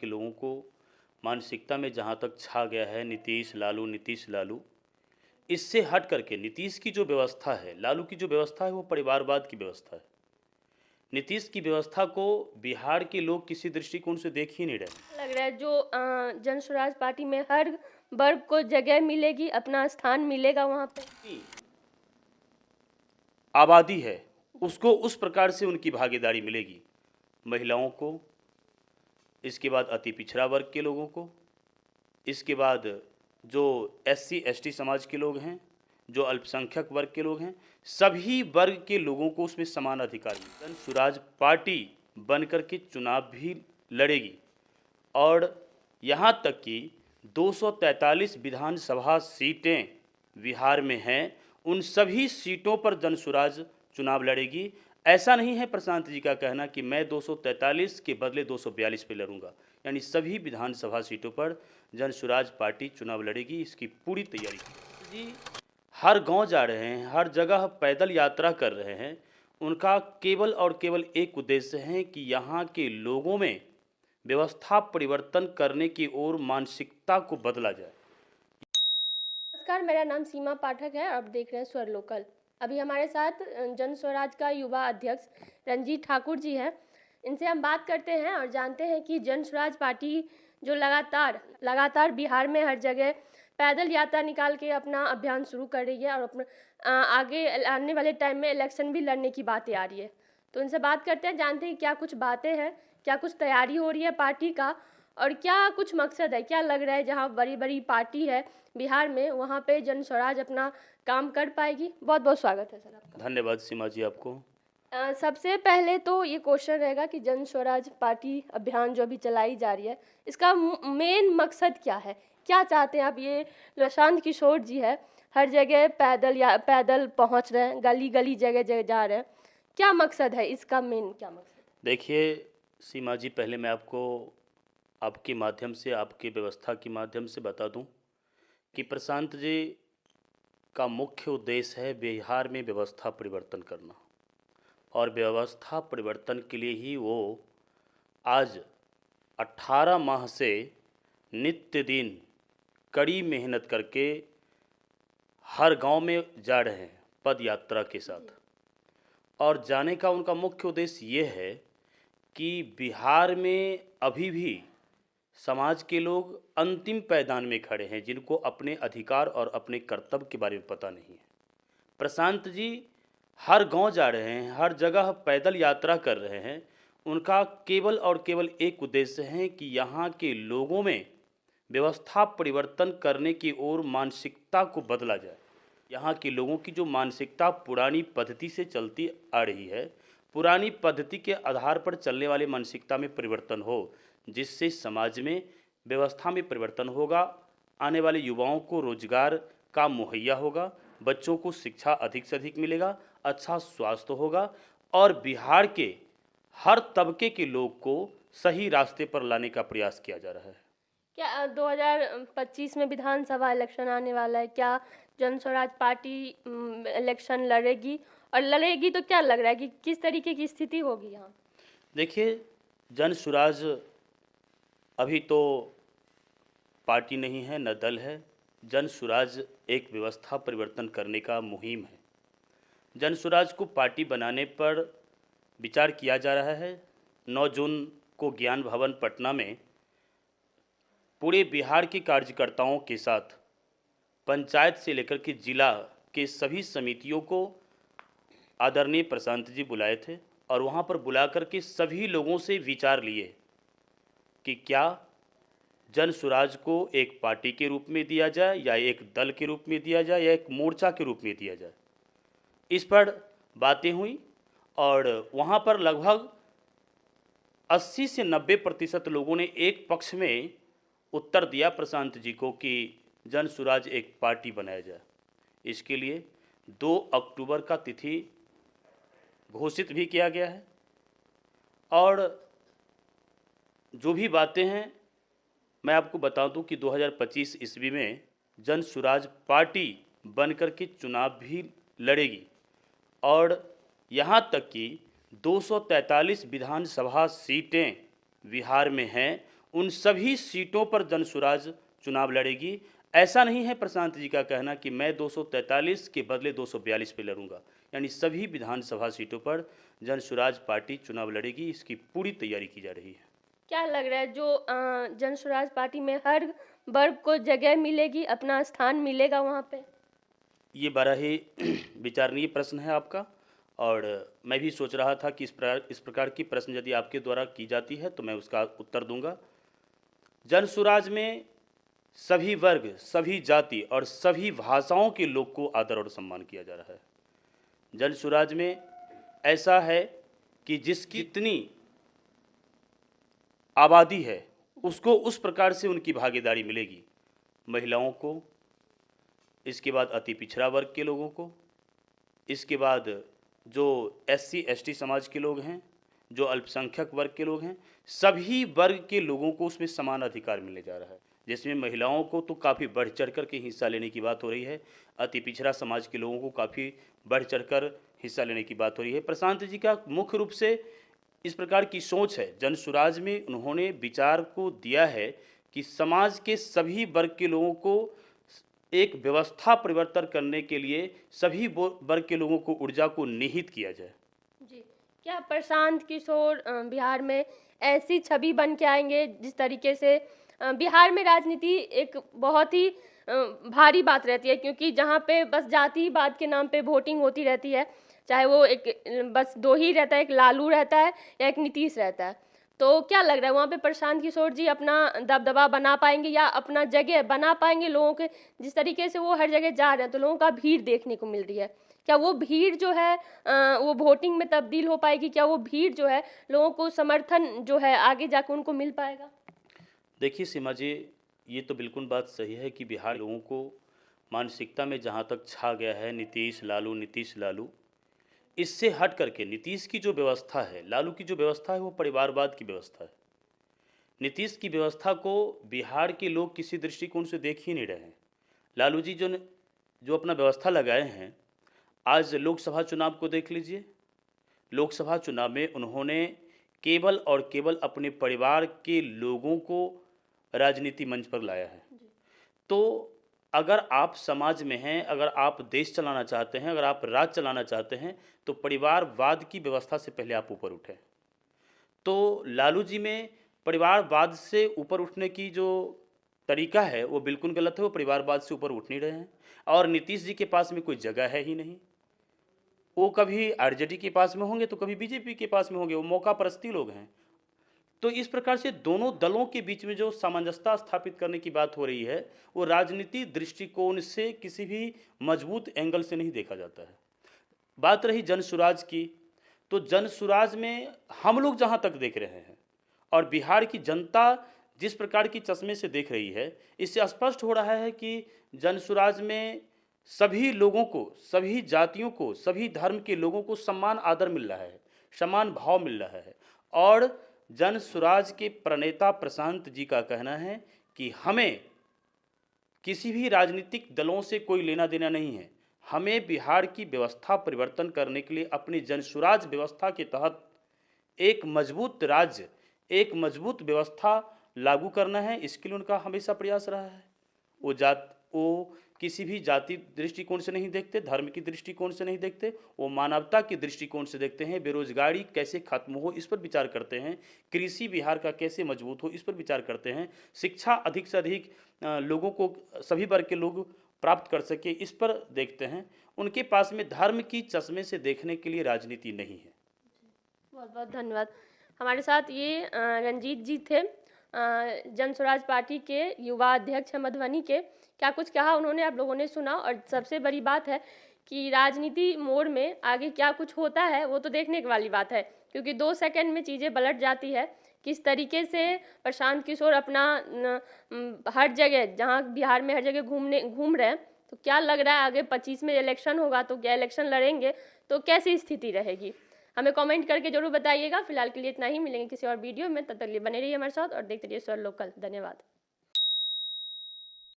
के लोगों को मानसिकता में जहाँ तक छा गया है नीतीश लालू, इससे हट करके नीतीश की जो व्यवस्था है, लालू की जो व्यवस्था है वो परिवारवाद की व्यवस्था है। नीतीश की व्यवस्था को बिहार के लोग किसी दृष्टिकोण से देख ही नहीं रहे। लग रहा है जो जन स्वराज पार्टी में हर वर्ग को जगह मिलेगी, अपना स्थान मिलेगा वहाँ पे। आबादी है उसको उस प्रकार से उनकी भागीदारी मिलेगी, महिलाओं को, इसके बाद अति पिछड़ा वर्ग के लोगों को, इसके बाद जो एससी एसटी समाज के लोग हैं, जो अल्पसंख्यक वर्ग के लोग हैं, सभी वर्ग के लोगों को उसमें समान अधिकार मिले। जन स्वराज पार्टी बनकर के चुनाव भी लड़ेगी और यहाँ तक कि 243 विधानसभा सीटें बिहार में हैं, उन सभी सीटों पर जन स्वराज चुनाव लड़ेगी। ऐसा नहीं है प्रशांत जी का कहना कि मैं 243 के बदले 242 पे लड़ूंगा, यानी सभी विधानसभा सीटों पर जन स्वराज पार्टी चुनाव लड़ेगी, इसकी पूरी तैयारी जी। हर गांव जा रहे हैं, हर जगह पैदल यात्रा कर रहे हैं, उनका केवल और केवल एक उद्देश्य है कि यहाँ के लोगों में व्यवस्था परिवर्तन करने की ओर मानसिकता को बदला जाए। नमस्कार, मेरा नाम सीमा पाठक है और आप देख रहे हैं स्वर लोकल। अभी हमारे साथ जन स्वराज का युवा अध्यक्ष रंजीत ठाकुर जी हैं। इनसे हम बात करते हैं और जानते हैं कि जन स्वराज पार्टी जो लगातार बिहार में हर जगह पैदल यात्रा निकाल के अपना अभियान शुरू कर रही है और अपना आगे आने वाले टाइम में इलेक्शन भी लड़ने की बातें आ रही है। तो इनसे बात करते हैं, जानते हैं क्या कुछ बातें हैं, क्या कुछ तैयारी हो रही है पार्टी का और क्या कुछ मकसद है। क्या लग रहा है जहाँ बड़ी बड़ी पार्टी है बिहार में, वहाँ पे जन स्वराज अपना काम कर पाएगी। बहुत बहुत स्वागत है सर आपका। धन्यवाद सीमा जी आपको। सबसे पहले तो ये क्वेश्चन रहेगा कि जन स्वराज पार्टी अभियान जो अभी चलाई जा रही है, इसका मेन मकसद क्या है, क्या चाहते हैं आप। ये प्रशांत किशोर जी है, हर जगह पैदल पहुँच रहे हैं, गली गली जगह जगह जा रहे हैं, क्या मकसद है इसका, मेन क्या मकसद है? देखिए सीमा जी, पहले मैं आपको आपके माध्यम से, आपके व्यवस्था के माध्यम से बता दूं कि प्रशांत जी का मुख्य उद्देश्य है बिहार में व्यवस्था परिवर्तन करना, और व्यवस्था परिवर्तन के लिए ही वो आज 18 माह से नित्य दिन कड़ी मेहनत करके हर गांव में जा रहे हैं पद यात्रा के साथ। और जाने का उनका मुख्य उद्देश्य ये है कि बिहार में अभी भी समाज के लोग अंतिम पायदान में खड़े हैं, जिनको अपने अधिकार और अपने कर्तव्य के बारे में पता नहीं है। प्रशांत जी हर गांव जा रहे हैं, हर जगह पैदल यात्रा कर रहे हैं, उनका केवल और केवल एक उद्देश्य है कि यहाँ के लोगों में व्यवस्था परिवर्तन करने की ओर मानसिकता को बदला जाए। यहाँ के लोगों की जो मानसिकता पुरानी पद्धति से चलती आ रही है, पुरानी पद्धति के आधार पर चलने वाले मानसिकता में परिवर्तन हो, जिससे समाज में व्यवस्था में परिवर्तन होगा, आने वाले युवाओं को रोजगार का मुहैया होगा, बच्चों को शिक्षा अधिक से अधिक मिलेगा, अच्छा स्वास्थ्य होगा और बिहार के हर तबके के लोग को सही रास्ते पर लाने का प्रयास किया जा रहा है। क्या 2025 में विधानसभा इलेक्शन आने वाला है, क्या जन स्वराज पार्टी इलेक्शन लड़ेगी, और लड़ेगी तो क्या लग रहा है कि किस तरीके की स्थिति होगी यहाँ? देखिए, जन स्वराज अभी तो पार्टी नहीं है, न दल है। जन स्वराज एक व्यवस्था परिवर्तन करने का मुहिम है। जन स्वराज को पार्टी बनाने पर विचार किया जा रहा है। 9 जून को ज्ञान भवन पटना में पूरे बिहार के कार्यकर्ताओं के साथ पंचायत से लेकर के जिला के सभी समितियों को आदरणीय प्रशांत जी बुलाए थे और वहाँ पर बुला करके सभी लोगों से विचार लिए कि क्या जन स्वराज को एक पार्टी के रूप में दिया जाए या एक दल के रूप में दिया जाए या एक मोर्चा के रूप में दिया जाए। इस पर बातें हुई और वहाँ पर लगभग 80 से 90% लोगों ने एक पक्ष में उत्तर दिया प्रशांत जी को कि जन स्वराज एक पार्टी बनाया जाए। इसके लिए 2 अक्टूबर का तिथि घोषित भी किया गया है और जो भी बातें हैं मैं आपको बता दूं कि 2025 ईस्वी में जन स्वराज पार्टी बनकर के चुनाव भी लड़ेगी और यहाँ तक कि 243 विधानसभा सीटें बिहार में हैं, उन सभी सीटों पर जनसुराज चुनाव लड़ेगी। ऐसा नहीं है प्रशांत जी का कहना कि मैं 243 के बदले 242 पे लड़ूंगा, यानी सभी विधानसभा सीटों पर जनसुराज पार्टी चुनाव लड़ेगी, इसकी पूरी तैयारी की जा रही है। क्या लग रहा है जो जनसुराज पार्टी में हर वर्ग को जगह मिलेगी, अपना स्थान मिलेगा वहाँ पे? ये बड़ा ही विचारणीय प्रश्न है आपका, और मैं भी सोच रहा था कि इस प्रकार की प्रश्न यदि आपके द्वारा की जाती है तो मैं उसका उत्तर दूंगा। जनसुराज में सभी वर्ग, सभी जाति और सभी भाषाओं के लोग को आदर और सम्मान किया जा रहा है। जनसुराज में ऐसा है कि जिसकी जितनी आबादी है उसको उस प्रकार से उनकी भागीदारी मिलेगी। महिलाओं को, इसके बाद अति पिछड़ा वर्ग के लोगों को, इसके बाद जो SC ST समाज के लोग हैं, जो अल्पसंख्यक वर्ग के लोग हैं, सभी वर्ग के लोगों को उसमें समान अधिकार मिलने जा रहा है। जिसमें महिलाओं को तो काफ़ी बढ़ चढ़ कर के हिस्सा लेने की बात हो रही है, अति पिछड़ा समाज के लोगों को काफ़ी बढ़ चढ़ कर हिस्सा लेने की बात हो रही है। प्रशांत जी का मुख्य रूप से इस प्रकार की सोच है। जनसुराज में उन्होंने विचार को दिया है कि समाज के सभी वर्ग के लोगों को एक व्यवस्था परिवर्तन करने के लिए सभी वर्ग के लोगों को ऊर्जा को निहित किया जाए। जी, क्या प्रशांत किशोर बिहार में ऐसी छवि बन के आएंगे जिस तरीके से बिहार में राजनीति एक बहुत ही भारी बात रहती है, क्योंकि जहाँ पे बस जातिवाद के नाम पे वोटिंग होती रहती है, चाहे वो एक बस दो ही रहता है, एक लालू रहता है या एक नीतीश रहता है। तो क्या लग रहा है वहाँ पे प्रशांत किशोर जी अपना दबदबा बना पाएंगे या अपना जगह बना पाएंगे लोगों के? जिस तरीके से वो हर जगह जा रहे हैं तो लोगों का भीड़ देखने को मिल रही है, क्या वो भीड़ जो है वो वोटिंग में तब्दील हो पाएगी? क्या वो भीड़ जो है लोगों को समर्थन जो है आगे जाकर उनको मिल पाएगा? देखिए सीमा जी, ये तो बिल्कुल बात सही है कि बिहार लोगों को मानसिकता में जहाँ तक छा गया है नीतीश लालू नीतीश लालू, इससे हट करके नीतीश की जो व्यवस्था है, लालू की जो व्यवस्था है, वो परिवारवाद की व्यवस्था है। नीतीश की व्यवस्था को बिहार के लोग किसी दृष्टिकोण से देख ही नहीं रहे हैं। लालू जी जो अपना व्यवस्था लगाए हैं, आज लोकसभा चुनाव को देख लीजिए। लोकसभा चुनाव में उन्होंने केवल और केवल अपने परिवार के लोगों को राजनीति मंच पर लाया है। तो अगर आप समाज में हैं, अगर आप देश चलाना चाहते हैं, अगर आप राज्य चलाना चाहते हैं, तो परिवारवाद की व्यवस्था से पहले आप ऊपर उठें। तो लालू जी में परिवारवाद से ऊपर उठने की जो तरीका है वो बिल्कुल गलत है। वो परिवारवाद से ऊपर उठ नहीं रहे हैं, और नीतीश जी के पास में कोई जगह है ही नहीं। वो कभी आरजेडी के पास में होंगे तो कभी बीजेपी के पास में होंगे, वो मौका परस्ती लोग हैं। तो इस प्रकार से दोनों दलों के बीच में जो सामंजस्य स्थापित करने की बात हो रही है, वो राजनीति दृष्टिकोण से किसी भी मजबूत एंगल से नहीं देखा जाता है। बात रही जनसुराज की, तो जनसुराज में हम लोग जहाँ तक देख रहे हैं और बिहार की जनता जिस प्रकार की चश्मे से देख रही है, इससे स्पष्ट हो रहा है कि जनसुराज में सभी लोगों को, सभी जातियों को, सभी धर्म के लोगों को सम्मान आदर मिल रहा है, समान भाव मिल रहा है। और जनसुराज के प्रणेता प्रशांत जी का कहना है कि हमें किसी भी राजनीतिक दलों से कोई लेना देना नहीं है, हमें बिहार की व्यवस्था परिवर्तन करने के लिए अपनी जनसुराज व्यवस्था के तहत एक मजबूत राज्य, एक मजबूत व्यवस्था लागू करना है। इसके लिए उनका हमेशा प्रयास रहा है। वो किसी भी जाति दृष्टिकोण से नहीं देखते, धर्म की दृष्टिकोण से नहीं देखते, वो मानवता की दृष्टिकोण से देखते हैं। बेरोजगारी कैसे खत्म हो इस पर विचार करते हैं, कृषि बिहार का कैसे मजबूत हो इस पर विचार करते हैं, शिक्षा अधिक से अधिक लोगों को, सभी वर्ग के लोग प्राप्त कर सके इस पर देखते हैं। उनके पास में धर्म की चश्मे से देखने के लिए राजनीति नहीं है। बहुत बहुत धन्यवाद। हमारे साथ ये रंजीत जी थे, जनसुराज पार्टी के युवा अध्यक्ष हैं मधुबनी के। क्या कुछ कहा उन्होंने, आप लोगों ने सुना। और सबसे बड़ी बात है कि राजनीति मोड़ में आगे क्या कुछ होता है वो तो देखने वाली बात है, क्योंकि 2 सेकंड में चीज़ें पलट जाती है। किस तरीके से प्रशांत किशोर अपना हर जगह, जहाँ बिहार में हर जगह घूम रहे हैं, तो क्या लग रहा है आगे 25 में इलेक्शन होगा तो क्या इलेक्शन लड़ेंगे तो कैसी स्थिति रहेगी? हमें कमेंट करके जरूर बताइएगा। फिलहाल के लिए इतना ही, मिलेंगे किसी और वीडियो में, तब तक के लिए बने रहिए हमारे साथ और देखते रहिए स्वर लोकल। धन्यवाद।